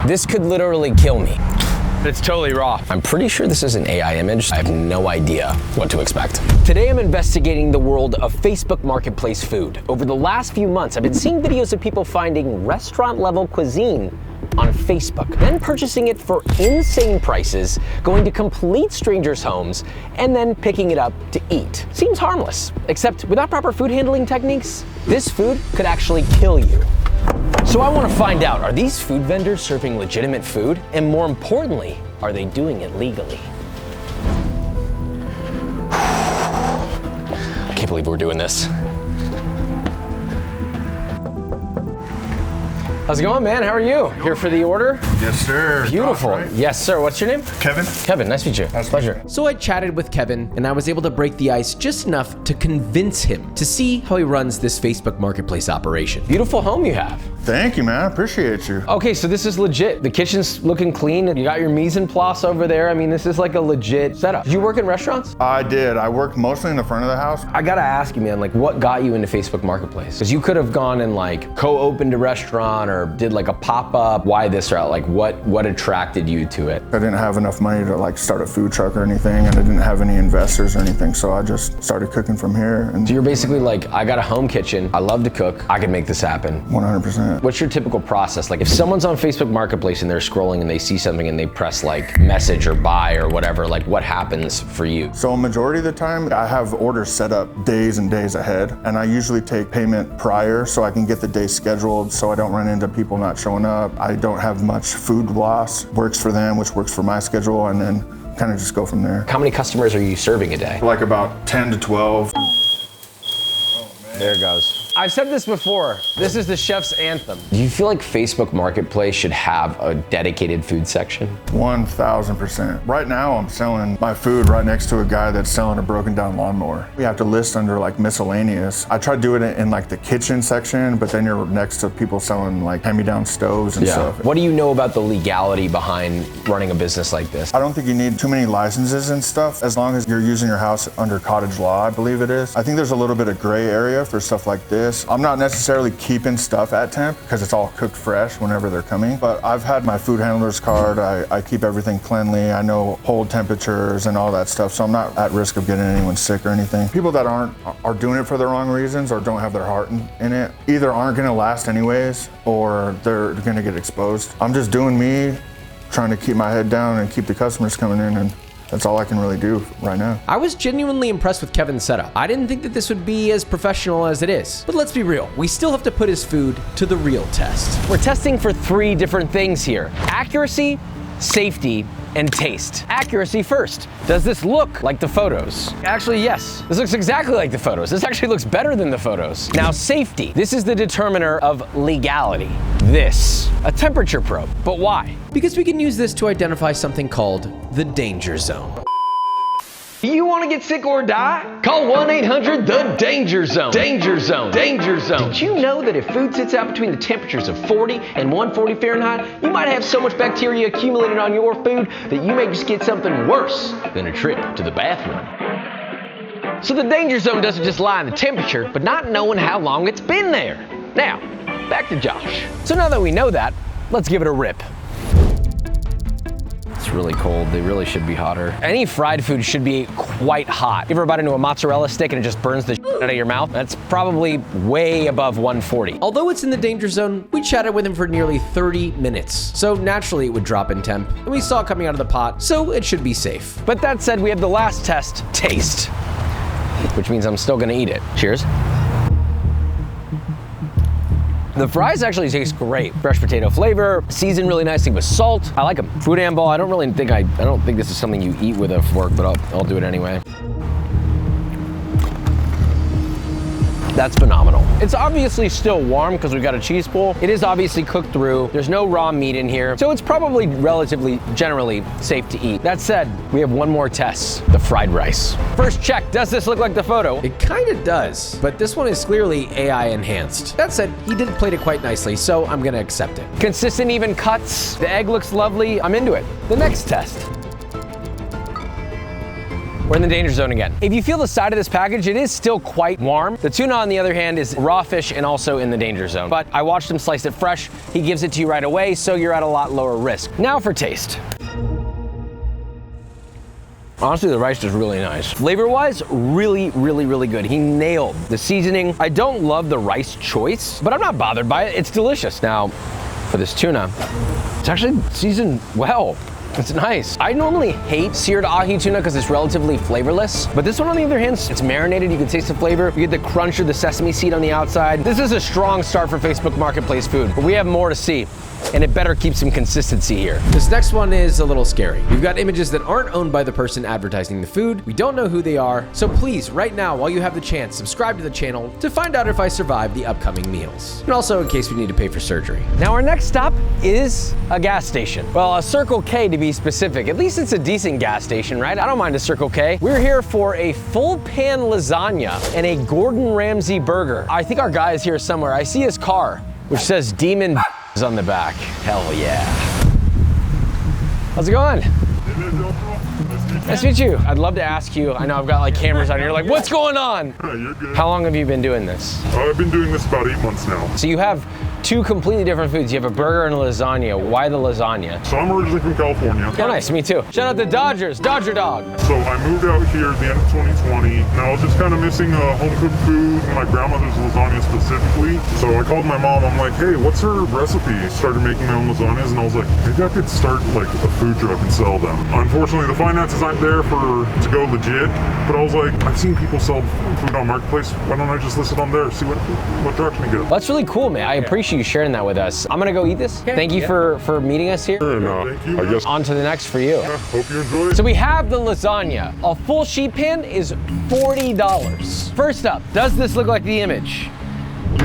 This could literally kill me. It's totally raw. I'm pretty sure this is an AI image. I have no idea what to expect. Today I'm investigating the world of Facebook Marketplace food. Over the last few months, I've been seeing videos of people finding restaurant-level cuisine on Facebook, then purchasing it for insane prices, going to complete strangers' homes, and then picking it up to eat. Seems harmless, except without proper food handling techniques, this food could actually kill you. So I want to find out, are these food vendors serving legitimate food? And more importantly, are they doing it legally? I can't believe we're doing this. How's it going, man? How are you? Here for the order? Yes, sir. Beautiful. Josh, right? Yes, sir. What's your name? Kevin. Kevin, nice to meet you. Nice to Pleasure. meet you. So I chatted with Kevin, and I was able to break the ice just enough to convince him to see how he runs this Facebook Marketplace operation. Beautiful home you have. Thank you, man. I appreciate you. Okay, so this is legit. The kitchen's looking clean. You got your mise en place over there. I mean, this is like a legit setup. Did you work in restaurants? I did. I worked mostly in the front of the house. I gotta ask you, man, like what got you into Facebook Marketplace? Because you could have gone and like co-opened a restaurant or did like a pop-up. Why this route? Like what attracted you to it? I didn't have enough money to like start a food truck or anything, and I didn't have any investors or anything, so I just started cooking from here. And So you're basically like, I got a home kitchen. I love to cook. I can make this happen. 100%. What's your typical process? Like if someone's on Facebook Marketplace and they're scrolling and they see something and they press like message or buy or whatever, like what happens for you? So majority of the time, I have orders set up days and days ahead, and I usually take payment prior so I can get the day scheduled so I don't run into people not showing up. I don't have much food loss. Works for them, which works for my schedule, and then kind of just go from there. How many customers are you serving a day? Like about 10 to 12. There it goes. I've said this before, this is the chef's anthem. Do you feel like Facebook Marketplace should have a dedicated food section? 1,000%. Right now, I'm selling my food right next to a guy that's selling a broken down lawnmower. We have to list under like miscellaneous. I try to do it in like the kitchen section, but then you're next to people selling like hand-me-down stoves and stuff. What do you know about the legality behind running a business like this? I don't think you need too many licenses and stuff, as long as you're using your house under cottage law, I believe it is. I think there's a little bit of gray area for stuff like this. I'm not necessarily keeping stuff at temp because it's all cooked fresh whenever they're coming, but I've had my food handler's card. I keep everything cleanly. I know hold temperatures and all that stuff, so I'm not at risk of getting anyone sick or anything. People that are doing it for the wrong reasons or don't have their heart in it either aren't gonna last anyways or they're gonna get exposed. I'm just doing me, trying to keep my head down and keep the customers coming in, and that's all I can really do right now. I was genuinely impressed with Kevin's setup. I didn't think that this would be as professional as it is. But let's be real, we still have to put his food to the real test. We're testing for 3 different things here: accuracy, safety, and taste. Accuracy first. Does this look like the photos? Actually, yes. This looks exactly like the photos. This actually looks better than the photos. Now, safety. This is the determiner of legality. This, a temperature probe. But why? Because we can use this to identify something called the danger zone. You want to get sick or die? Call 1-800-THE-DANGER-ZONE. Danger Zone. Danger Zone. Did you know that if food sits out between the temperatures of 40 and 140 Fahrenheit, you might have so much bacteria accumulated on your food that you may just get something worse than a trip to the bathroom? So the danger zone doesn't just lie in the temperature, but not knowing how long it's been there. Now, back to Josh. So now that we know that, let's give it a rip. It's really cold. They really should be hotter. Any fried food should be quite hot. You ever bite into a mozzarella stick and it just burns the shit out of your mouth? That's probably way above 140. Although it's in the danger zone, we chatted with him for nearly 30 minutes. So naturally it would drop in temp, and we saw it coming out of the pot, so it should be safe. But that said, we have the last test, taste, which means I'm still gonna eat it. Cheers. The fries actually taste great. Fresh potato flavor, seasoned really nicely with salt. I like them. Food handball, I don't think this is something you eat with a fork, but I'll do it anyway. That's phenomenal. It's obviously still warm because we've got a cheese pool. It is obviously cooked through. There's no raw meat in here, so it's probably relatively, generally safe to eat. That said, we have one more test, the fried rice. First check, does this look like the photo? It kind of does, but this one is clearly AI enhanced. That said, he did plate it quite nicely, so I'm gonna accept it. Consistent, even cuts. The egg looks lovely. I'm into it. The next test. we're in the danger zone again. If you feel the side of this package, it is still quite warm. The tuna, on the other hand, is raw fish and also in the danger zone. But I watched him slice it fresh. He gives it to you right away, so you're at a lot lower risk. Now for taste. Honestly, the rice is really nice. Flavor-wise, really, really, really good. He nailed the seasoning. I don't love the rice choice, but I'm not bothered by it. It's delicious. Now, for this tuna, it's actually seasoned well. It's nice. I normally hate seared ahi tuna because it's relatively flavorless, but this one, on the other hand, it's marinated. You can taste the flavor. You get the crunch of the sesame seed on the outside. This is a strong start for Facebook Marketplace food, but we have more to see. And it better keep some consistency here. This next one is a little scary. We've got images that aren't owned by the person advertising the food. We don't know who they are. So please, right now, while you have the chance, subscribe to the channel to find out if I survive the upcoming meals. And also in case we need to pay for surgery. Now our next stop is a gas station. Well, a Circle K to be specific. At least it's a decent gas station, right? I don't mind a Circle K. We're here for a full pan lasagna and a Gordon Ramsay burger. I think our guy is here somewhere. I see his car, which says Demon on the back. Hell yeah. How's it going? Nice to meet you. I'd love to ask you, I know I've got like cameras on here, like what's going on? You're good. How long have you been doing this? I've been doing this about 8 months now. So you have two completely different foods. You have a burger and a lasagna. Why the lasagna? So I'm originally from California. Oh, nice, me too. Shout out the Dodgers, Dodger Dog. So I moved out here at the end of 2020. Now I was just kind of missing home cooked food, my grandmother's lasagna specifically. So I called my mom, I'm like, hey, what's her recipe? Started making my own lasagnas and I was like, maybe I could start like a food truck and sell them. Unfortunately, the finances aren't there to go legit, but I was like, I've seen people sell food on Marketplace. Why don't I just list it on there, see what direction it goes? That's really cool, man. I appreciate you sharing that with us. I'm gonna go eat this. Thank you for meeting us here. And thank you. I guess On to the next for you. hope you enjoy it. So we have the lasagna. A full sheet pan is $40. First up, does this look like the image?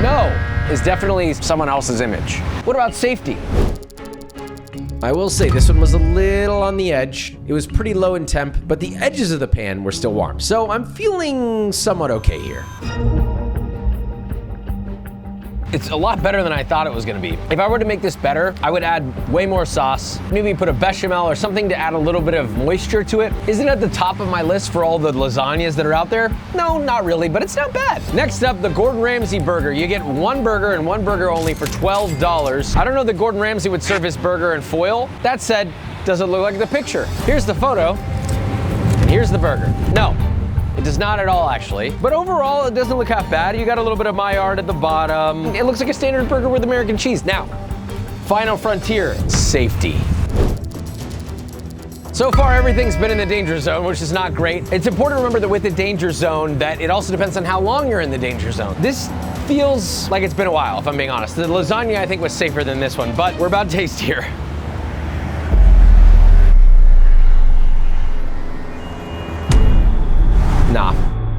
No, it's definitely someone else's image. What about safety? I will say this one was a little on the edge. It was pretty low in temp, but the edges of the pan were still warm. So I'm feeling somewhat okay here. It's a lot better than I thought it was gonna be. If I were to make this better, I would add way more sauce, maybe put a bechamel or something to add a little bit of moisture to it. Is it at the top of my list for all the lasagnas that are out there? No, not really, but it's not bad. Next up, the Gordon Ramsay burger. You get one burger and one burger only for $12. I don't know that Gordon Ramsay would serve his burger in foil. That said, does it look like the picture? Here's the photo, and here's the burger. No. It does not at all, actually. But overall, it doesn't look half bad. You got a little bit of Maillard at the bottom. It looks like a standard burger with American cheese. Now, final frontier, safety. So far, everything's been in the danger zone, which is not great. It's important to remember that with the danger zone, that it also depends on how long you're in the danger zone. This feels like it's been a while, if I'm being honest. The lasagna, I think, was safer than this one, but we're about to taste here. Nah,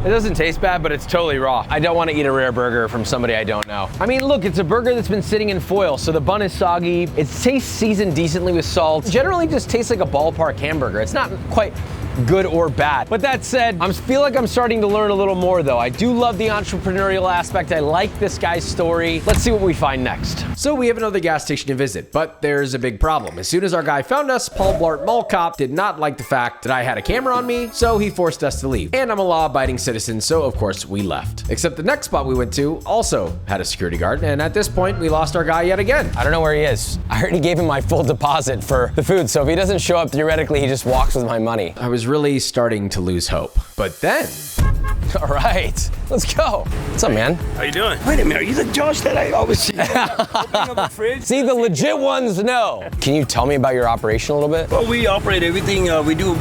it doesn't taste bad, but it's totally raw. I don't want to eat a rare burger from somebody I don't know. I mean, look, it's a burger that's been sitting in foil, so the bun is soggy. It tastes seasoned decently with salt. Generally just tastes like a ballpark hamburger. It's not quite good or bad. But that said, I feel like I'm starting to learn a little more though. I do love the entrepreneurial aspect. I like this guy's story. Let's see what we find next. So we have another gas station to visit, but there's a big problem. As soon as our guy found us, Paul Blart Mall Cop did not like the fact that I had a camera on me, so he forced us to leave. And I'm a law-abiding citizen, so of course we left. Except the next spot we went to also had a security guard, and at this point we lost our guy yet again. I don't know where he is. I already gave him my full deposit for the food, so if he doesn't show up, theoretically he just walks with my money. I was really starting to lose hope. But then... All right, let's go. What's up, man? How you doing? Wait a minute, are you the Josh that I always see opening up the fridge? See, the legit ones know. Can you tell me about your operation a little bit? Well, we operate everything. We do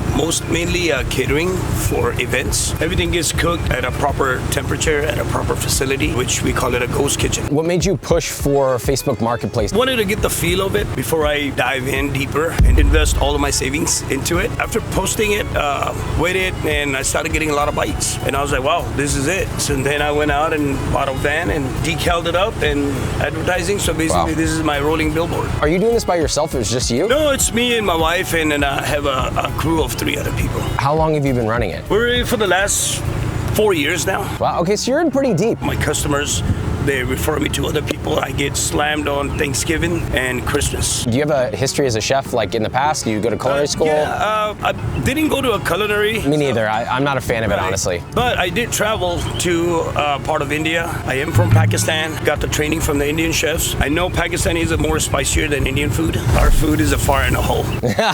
mainly catering for events. Everything gets cooked at a proper temperature at a proper facility, which we call it a ghost kitchen. What made you push for Facebook Marketplace? Wanted to get the feel of it before I dive in deeper and invest all of my savings into it. After posting it, waited, and I started getting a lot of bites. And I was like, wow, this is it. So then I went out and bought a van and decaled it up and advertising. So basically, This is my rolling billboard. Are you doing this by yourself or is it just you? No, it's me and my wife, and then I have a crew of 3 other people. How long have you been running it? We're for the last 4 years now. Wow, okay, so you're in pretty deep. My customers they refer me to other people. I get slammed on Thanksgiving and Christmas. Do you have a history as a chef, like in the past? Do you go to culinary school? Yeah, I didn't go to a culinary. Me neither. I'm not a fan of it, honestly. But I did travel to part of India. I am from Pakistan. Got the training from the Indian chefs. I know Pakistanis are more spicier than Indian food. Our food is a fire in a hole.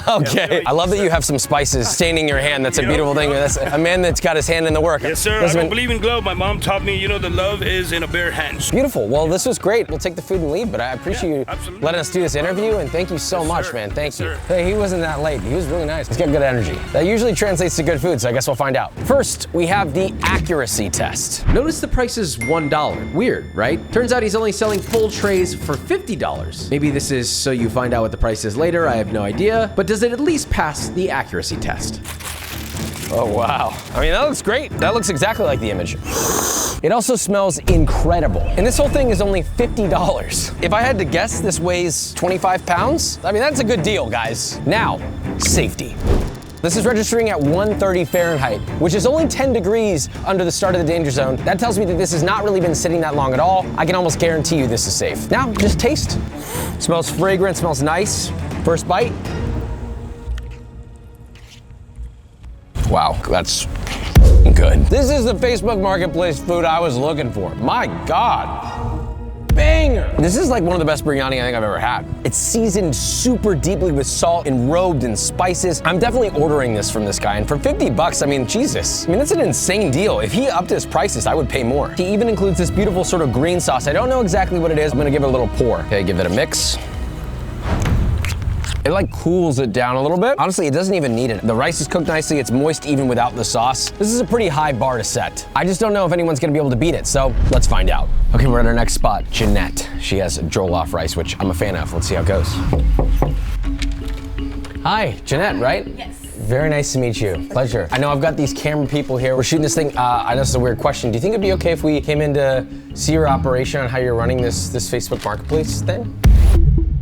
Okay. I love that you have some spices staining your hand. That's a beautiful thing. That's a man that's got his hand in the work. Yes, sir. I don't believe in glove. My mom taught me, the love is in a bare hands. Beautiful. Well, this was great. We'll take the food and leave, but I appreciate you absolutely. letting us do this interview, and thank you so much, sir. man. Thank Yes, you. sir. Hey, he wasn't that late. He was really nice. He's got good energy. That usually translates to good food, so I guess we'll find out. First, we have the accuracy test. Notice the price is $1. Weird, right? Turns out he's only selling full trays for $50. Maybe this is so you find out what the price is later, I have no idea. But does it at least pass the accuracy test? Oh, wow. I mean, that looks great. That looks exactly like the image. It also smells incredible. And this whole thing is only $50. If I had to guess, this weighs 25 pounds. I mean, that's a good deal, guys. Now, safety. This is registering at 130 Fahrenheit, which is only 10 degrees under the start of the danger zone. That tells me that this has not really been sitting that long at all. I can almost guarantee you this is safe. Now, just taste. Smells fragrant, smells nice. First bite. Wow, that's good. This is the Facebook Marketplace food I was looking for. My God. Banger! This is like one of the best biryani I think I've ever had. It's seasoned super deeply with salt and robed in spices. I'm definitely ordering this from this guy, and for 50 bucks, I mean, Jesus. I mean, that's an insane deal. If he upped his prices, I would pay more. He even includes this beautiful sort of green sauce. I don't know exactly what it is. I'm gonna give it a little pour. Okay, give it a mix. It like cools it down a little bit. Honestly, it doesn't even need it. The rice is cooked nicely. It's moist even without the sauce. This is a pretty high bar to set. I just don't know if anyone's gonna be able to beat it, so let's find out. Okay, we're at our next spot, Jeanette. She has jollof rice, which I'm a fan of. Let's see how it goes. Hi, Jeanette, right? Yes. Very nice to meet you. Pleasure. I know I've got these camera people here. We're shooting this thing. I know this is a weird question. Do you think it'd be okay if we came in to see your operation on how you're running this Facebook Marketplace thing?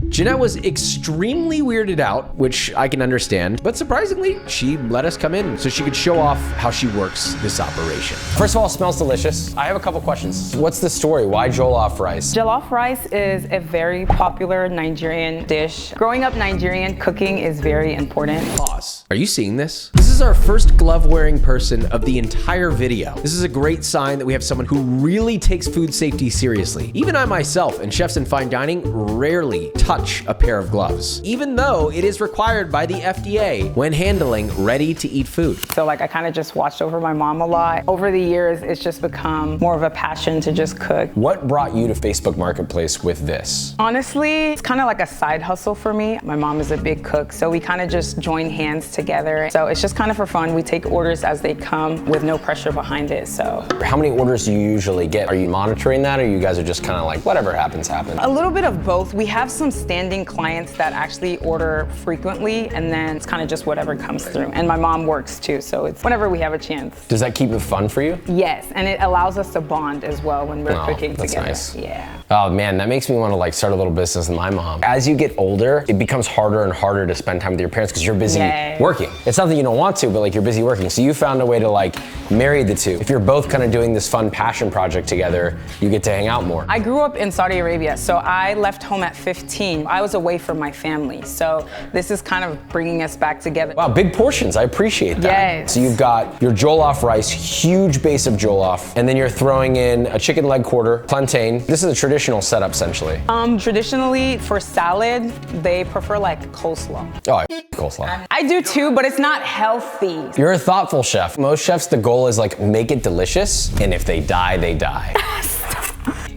Jeanette was extremely weirded out, which I can understand, but surprisingly, she let us come in so she could show off how she works this operation. First of all, it smells delicious. I have a couple questions. What's the story? Why jollof rice? Jollof rice is a very popular Nigerian dish. Growing up Nigerian, cooking is very important. Pause. Are you seeing this? This is our first glove-wearing person of the entire video. This is a great sign that we have someone who really takes food safety seriously. Even I myself and chefs in fine dining rarely touch a pair of gloves, even though it is required by the FDA when handling ready-to-eat food. So I kind of just watched over my mom a lot. Over the years, it's just become more of a passion to just cook. What brought you to Facebook Marketplace with this? Honestly, it's kind of like a side hustle for me. My mom is a big cook, so we kind of just join hands together. So it's just kind of for fun. We take orders as they come with no pressure behind it, so. How many orders do you usually get? Are you monitoring that, or you guys are just kind of like, whatever happens, happens? A little bit of both. We have some standing clients that actually order frequently, and then it's kind of just whatever comes through. And my mom works too, so it's whenever we have a chance. Does that keep it fun for you? Yes, and it allows us to bond as well when we're cooking that's together. Nice. Yeah. Oh man, that makes me want to start a little business with my mom. As you get older, it becomes harder and harder to spend time with your parents because you're busy working. It's not that you don't want to, but you're busy working. So you found a way to marry the two. If you're both kind of doing this fun passion project together, you get to hang out more. I grew up in Saudi Arabia, so I left home at 15. I was away from my family, so this is kind of bringing us back together. Wow, big portions, I appreciate that. Yes. So you've got your jollof rice, huge base of jollof, and then you're throwing in a chicken leg quarter, plantain. This is a traditional setup, essentially. Traditionally, for salad, they prefer coleslaw. Oh, I coleslaw. I do too, but it's not healthy. You're a thoughtful chef. Most chefs, the goal is make it delicious, and if they die, they die.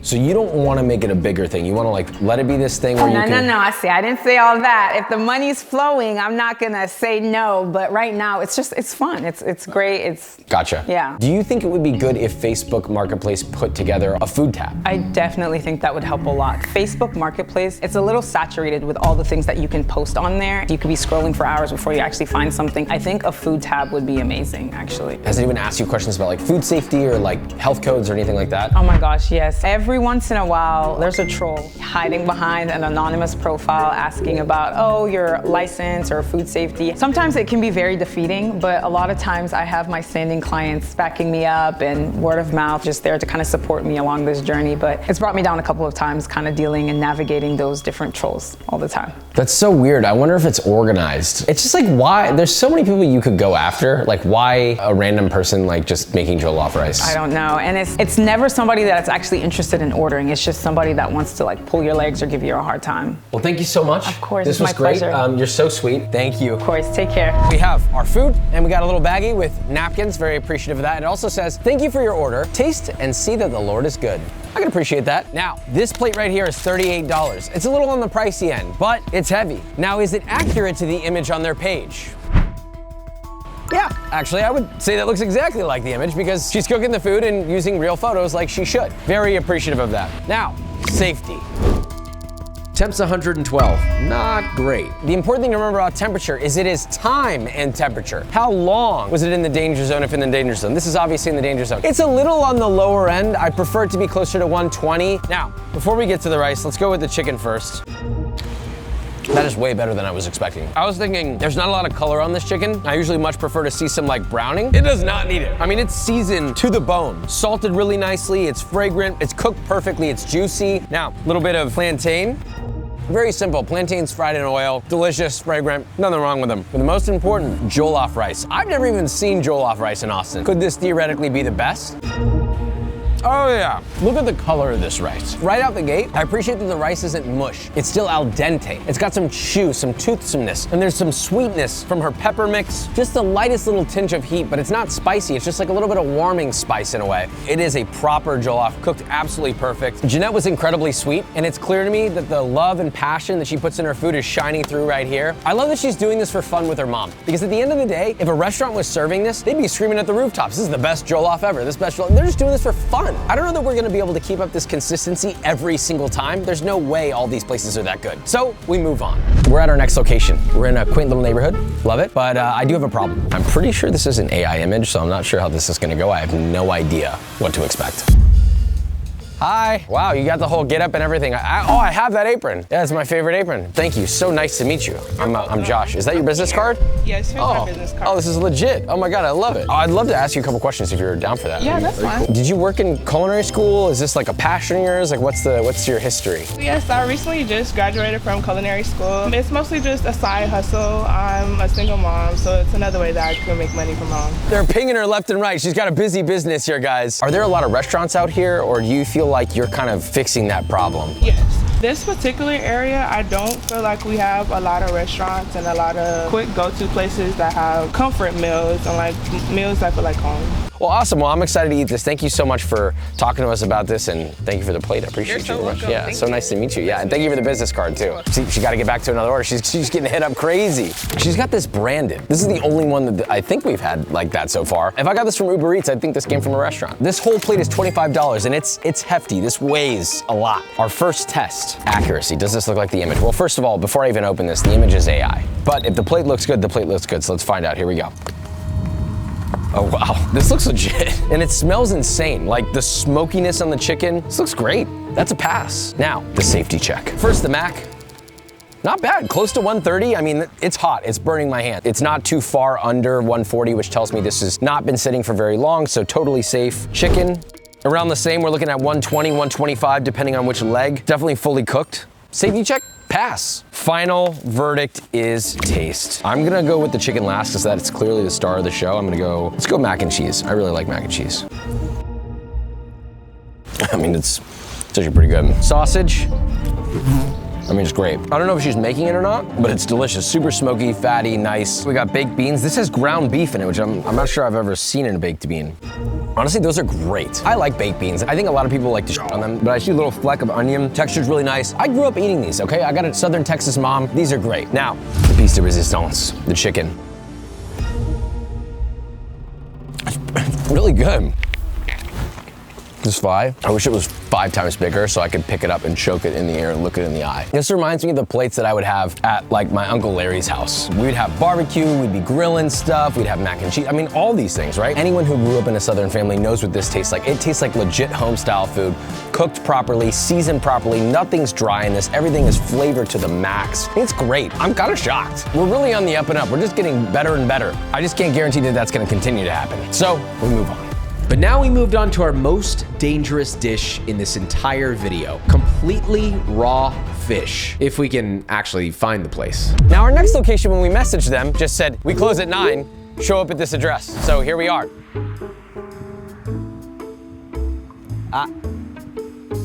So you don't want to make it a bigger thing. You want to let it be this thing where you can... No, I didn't say all that. If the money's flowing, I'm not gonna say no, but right now it's fun. It's great, Gotcha. Yeah. Do you think it would be good if Facebook Marketplace put together a food tab? I definitely think that would help a lot. Facebook Marketplace, it's a little saturated with all the things that you can post on there. You could be scrolling for hours before you actually find something. I think a food tab would be amazing, actually. Has anyone asked you questions about food safety or health codes or anything like that? Oh my gosh, yes. Everyone once in a while, there's a troll hiding behind an anonymous profile asking about, oh, your license or food safety. Sometimes it can be very defeating, but a lot of times I have my standing clients backing me up and word of mouth just there to kind of support me along this journey. But it's brought me down a couple of times kind of dealing and navigating those different trolls all the time. That's so weird. I wonder if it's organized. It's just like, why? There's so many people you could go after. Like, why a random person like just making jollof rice? I don't know. And it's never somebody that's actually interested in ordering. It's just somebody that wants to like pull your legs or give you a hard time. Well, thank you so much. Of course, this it's was my great. pleasure. You're so sweet. Thank you. Of course, take care. We have our food, and we got a little baggie with napkins. Very appreciative of that. It also says, thank you for your order. Taste and see that the Lord is good. I can appreciate that. Now, this plate right here is $38. It's a little on the pricey end, but it's heavy. Now, is it accurate to the image on their page? Yeah, actually, I would say that looks exactly like the image because she's cooking the food and using real photos like she should. Very appreciative of that. Now, safety. Temps 112, not great. The important thing to remember about temperature is it is time and temperature. How long was it in the danger zone if in the danger zone? This is obviously in the danger zone. It's a little on the lower end. I prefer it to be closer to 120. Now, before we get to the rice, let's go with the chicken first. That is way better than I was expecting. I was thinking there's not a lot of color on this chicken. I usually much prefer to see some like browning. It does not need it. I mean, it's seasoned to the bone. Salted really nicely, it's fragrant, it's cooked perfectly, it's juicy. Now, a little bit of plantain. Very simple, plantains fried in oil, delicious, fragrant, nothing wrong with them. But the most important, jollof rice. I've never even seen jollof rice in Austin. Could this theoretically be the best? Oh yeah, look at the color of this rice. Right out the gate, I appreciate that the rice isn't mush. It's still al dente. It's got some chew, some toothsomeness, and there's some sweetness from her pepper mix. Just the lightest little tinge of heat, but it's not spicy. It's just like a little bit of warming spice in a way. It is a proper jollof, cooked absolutely perfect. Jeanette was incredibly sweet, and it's clear to me that the love and passion that she puts in her food is shining through right here. I love that she's doing this for fun with her mom, because at the end of the day, if a restaurant was serving this, they'd be screaming at the rooftops, this is the best jollof ever, this best jollof. They're just doing this for fun. I don't know that we're gonna be able to keep up this consistency every single time. There's no way all these places are that good. So we move on. We're at our next location. We're in a quaint little neighborhood, love it, but I do have a problem. I'm pretty sure this is an AI image, so I'm not sure how this is gonna go. I have no idea what to expect. Hi. Wow, you got the whole get up and everything. I have that apron. Yeah, it's my favorite apron. Thank you. So nice to meet you. I'm Josh. Is that your business card? Yes, here's my business card. Oh, this is legit. Oh my God, I love it. I'd love to ask you a couple questions if you're down for that. Yeah, that's fine. Cool. Did you work in culinary school? Is this like a passion of yours? Like what's your history? Yes, I recently just graduated from culinary school. It's mostly just a side hustle. I'm a single mom, so it's another way that I can make money from home. They're pinging her left and right. She's got a busy business here, guys. Are there a lot of restaurants out here, or do you feel like you're kind of fixing that problem? Yes. This particular area, I don't feel like we have a lot of restaurants and a lot of quick go-to places that have comfort meals and like meals that feel like home. Well, awesome. Well, I'm excited to eat this. Thank you so much for talking to us about this, and thank you for the plate. I appreciate you very much. Yeah, so nice to meet you. Yeah, and thank you for the business card too. See, she got to get back to another order. She's getting hit up crazy. She's got this branded. This is the only one that I think we've had like that so far. If I got this from Uber Eats, I think this came from a restaurant. This whole plate is $25, and it's hefty. This weighs a lot. Our first test, accuracy. Does this look like the image? Well, first of all, before I even open this, the image is AI. But if the plate looks good, the plate looks good. So let's find out. Here we go. Oh wow, this looks legit. And it smells insane. Like the smokiness on the chicken, this looks great. That's a pass. Now, the safety check. First, the mac. Not bad, close to 130. I mean, it's hot, it's burning my hand. It's not too far under 140, which tells me this has not been sitting for very long, so totally safe. Chicken, around the same. We're looking at 120, 125, depending on which leg. Definitely fully cooked. Safety check, pass. Final verdict is taste. I'm gonna go with the chicken last because that's clearly the star of the show. Let's go mac and cheese. I really like mac and cheese. I mean, it's actually pretty good. Sausage, I mean, it's great. I don't know if she's making it or not, but it's delicious. Super smoky, fatty, nice. We got baked beans. This has ground beef in it, which I'm not sure I've ever seen in a baked bean. Honestly, those are great. I like baked beans. I think a lot of people like to shit on them, but I see a little fleck of onion. Texture's really nice. I grew up eating these, okay? I got a Southern Texas mom. These are great. Now, the piece de resistance, the chicken. It's really good. This fly, I wish it was 5 times bigger so I could pick it up and choke it in the air and look it in the eye. This reminds me of the plates that I would have at like my Uncle Larry's house. We'd have barbecue, we'd be grilling stuff, we'd have mac and cheese. I mean, all these things, right? Anyone who grew up in a Southern family knows what this tastes like. It tastes like legit home style food, cooked properly, seasoned properly, nothing's dry in this, everything is flavored to the max. It's great. I'm kind of shocked. We're really on the up and up. We're just getting better and better. I just can't guarantee that that's gonna continue to happen. So we move on. But now we moved on to our most dangerous dish in this entire video. Completely raw fish. If we can actually find the place. Now our next location, when we messaged them, just said, we close at 9, show up at this address. So here we are.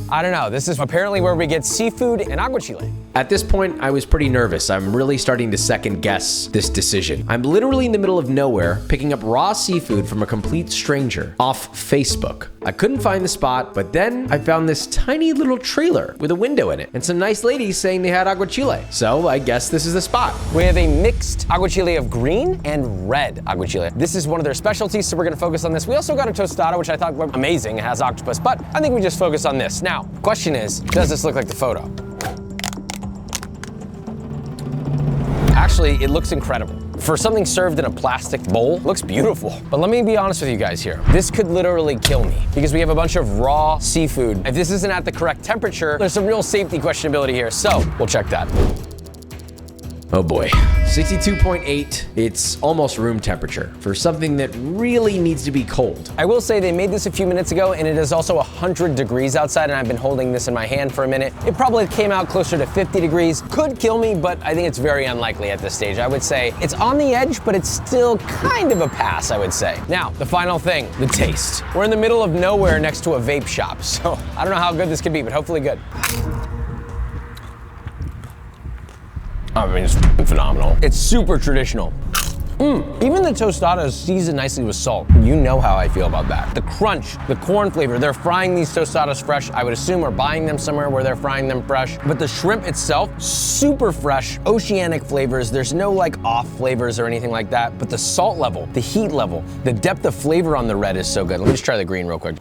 I don't know, this is apparently where we get seafood and aguachile. At this point, I was pretty nervous. I'm really starting to second guess this decision. I'm literally in the middle of nowhere, picking up raw seafood from a complete stranger off Facebook. I couldn't find the spot, but then I found this tiny little trailer with a window in it and some nice ladies saying they had aguachile. So I guess this is the spot. We have a mixed aguachile of green and red aguachile. This is one of their specialties, so we're gonna focus on this. We also got a tostada, which I thought was amazing. It has octopus, but I think we just focus on this. Now, the question is, does this look like the photo? Actually, it looks incredible. For something served in a plastic bowl, looks beautiful. But let me be honest with you guys here. This could literally kill me because we have a bunch of raw seafood. If this isn't at the correct temperature, there's some real safety questionability here. So we'll check that. Oh boy, 62.8, it's almost room temperature for something that really needs to be cold. I will say they made this a few minutes ago and it is also 100 degrees outside and I've been holding this in my hand for a minute. It probably came out closer to 50 degrees. Could kill me, but I think it's very unlikely at this stage. I would say it's on the edge, but it's still kind of a pass, I would say. Now, the final thing, the taste. We're in the middle of nowhere next to a vape shop, so I don't know how good this could be, but hopefully good. I mean, it's phenomenal. It's super traditional. Even the tostada is seasoned nicely with salt. You know how I feel about that. The crunch, the corn flavor, they're frying these tostadas fresh, I would assume, or buying them somewhere where they're frying them fresh. But the shrimp itself, super fresh, oceanic flavors. There's no like off flavors or anything like that. But the salt level, the heat level, the depth of flavor on the red is so good. Let me just try the green real quick.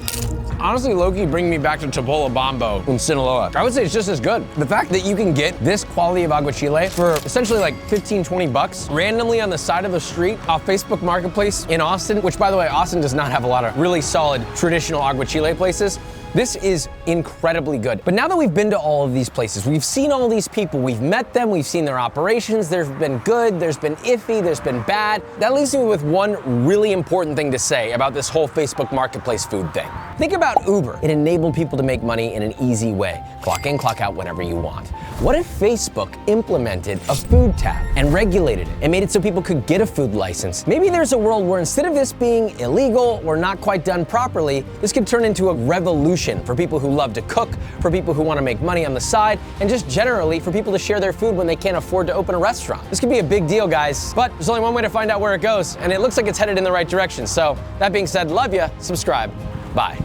Honestly, low-key bring me back to Topola Bombo in Sinaloa. I would say it's just as good. The fact that you can get this quality of aguachile for essentially like 15, 20 bucks randomly on the side of the street off Facebook Marketplace in Austin, which by the way, Austin does not have a lot of really solid traditional aguachile places. This is incredibly good. But now that we've been to all of these places, we've seen all these people, we've met them, we've seen their operations, there's been good, there's been iffy, there's been bad. That leaves me with one really important thing to say about this whole Facebook Marketplace food thing. Think about Uber. It enabled people to make money in an easy way. Clock in, clock out whenever you want. What if Facebook implemented a food tab and regulated it and made it so people could get a food license? Maybe there's a world where instead of this being illegal or not quite done properly, this could turn into a revolution for people who love to cook, for people who want to make money on the side, and just generally for people to share their food when they can't afford to open a restaurant. This could be a big deal, guys, but there's only one way to find out where it goes, and it looks like it's headed in the right direction. So that being said, love ya, subscribe, bye.